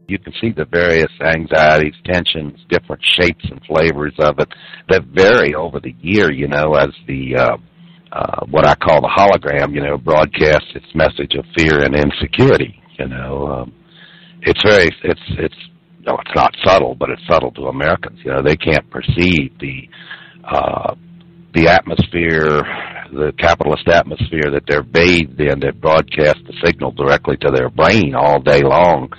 You can see the various anxieties, tensions, different shapes and flavors of it that vary over the year, as the what I call the hologram, broadcasts its message of fear and insecurity. It's not subtle, but it's subtle to Americans. They can't perceive the atmosphere, the capitalist atmosphere that they're bathed in, that broadcasts the signal directly to their brain all day long,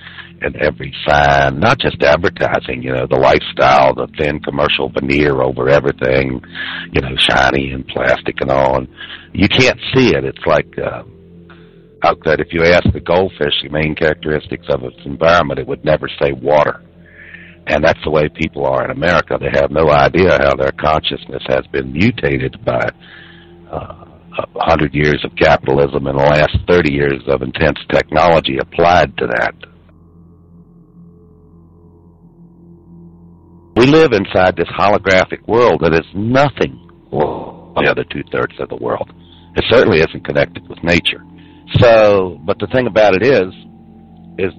and every sign, not just advertising, the lifestyle, the thin commercial veneer over everything, shiny and plastic and all. And you can't see it. It's like that if you ask the goldfish the main characteristics of its environment, it would never say water. And that's the way people are in America. They have no idea how their consciousness has been mutated by 100 years of capitalism and the last 30 years of intense technology applied to that. We live inside this holographic world that is nothing like the other two-thirds of the world. It certainly isn't connected with nature. But the thing about it is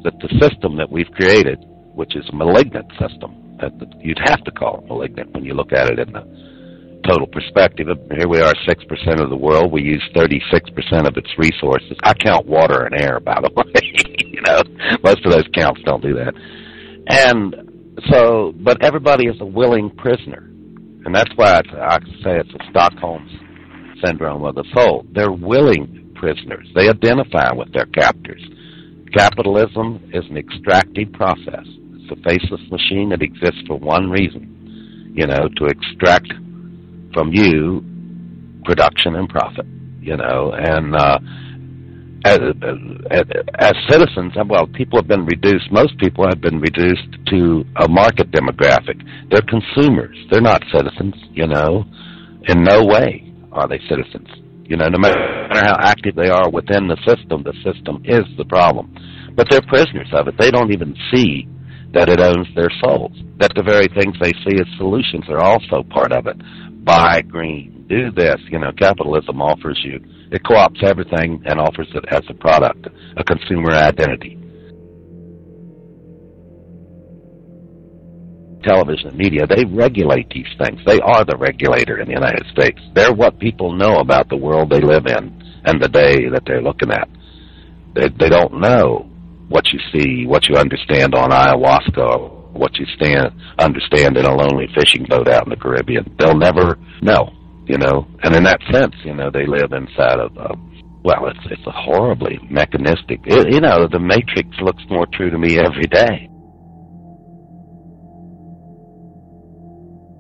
that the system that we've created, which is a malignant system, that you'd have to call it malignant when you look at it in the total perspective. Here we are, 6% of the world. We use 36% of its resources. I count water and air, by the way. Most of those counts don't do that. But everybody is a willing prisoner. And that's why I say it's a Stockholm syndrome of the soul. They're willing prisoners. They identify with their captors. Capitalism is an extractive process. It's a faceless machine that exists for one reason, to extract from you production and profit, and as citizens, people have been reduced, most people have been reduced to a market demographic. They're consumers. They're not citizens, In no way are they citizens. No matter how active they are within the system is the problem. But they're prisoners of it. They don't even see that it owns their souls, that the very things they see as solutions are also part of it. Buy green, do this. Capitalism offers you, it co-opts everything and offers it as a product, a consumer identity. Television and media, they regulate these things. They are the regulator in the United States. They're what people know about the world they live in and the day that they're looking at. They don't know what you see, what you understand on ayahuasca, or what you understand in a lonely fishing boat out in the Caribbean. They'll never know, And in that sense, they live inside of, it's a horribly mechanistic. The Matrix looks more true to me every day.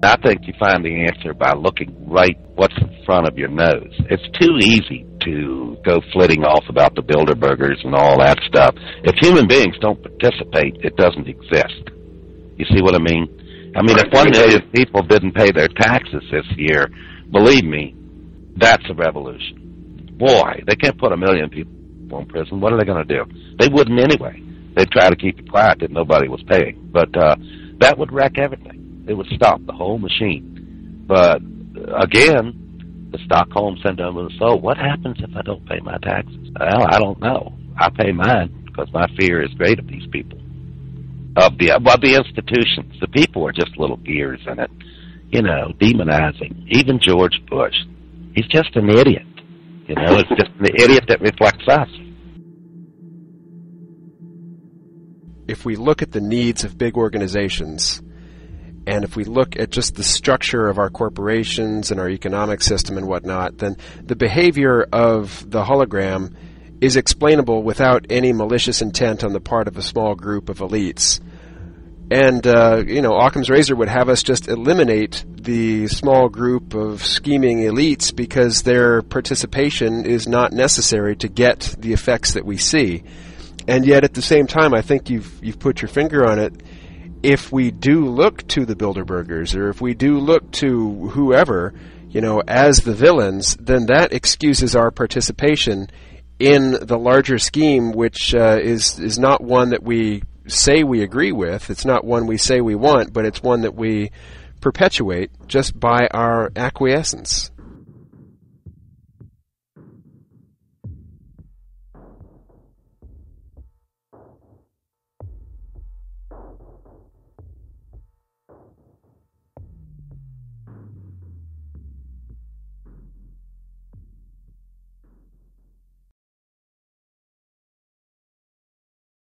I think you find the answer by looking right what's in front of your nose. It's too easy to go flitting off about the Bilderbergers and all that stuff. If human beings don't participate, it doesn't exist. You see what I mean? If 1 million people didn't pay their taxes this year, believe me, that's a revolution. Boy, they can't put 1 million people in prison. What are they going to do? They wouldn't anyway. They'd try to keep it quiet that nobody was paying. But that would wreck everything. It would stop the whole machine. But, again, the Stockholm syndrome of the soul, what happens if I don't pay my taxes? Well, I don't know. I pay mine because my fear is great of these people. Of the institutions. The people are just little gears in it, demonizing. Even George Bush. He's just an idiot. It's just the idiot that reflects us. If we look at the needs of big organizations, and if we look at just the structure of our corporations and our economic system and whatnot, then the behavior of the hologram is explainable without any malicious intent on the part of a small group of elites. And, Occam's razor would have us just eliminate the small group of scheming elites because their participation is not necessary to get the effects that we see. And yet, at the same time, I think you've put your finger on it. If we do look to the Bilderbergers, or if we do look to whoever, as the villains, then that excuses our participation in the larger scheme, which is not one that we say we agree with. It's not one we say we want, but it's one that we perpetuate just by our acquiescence.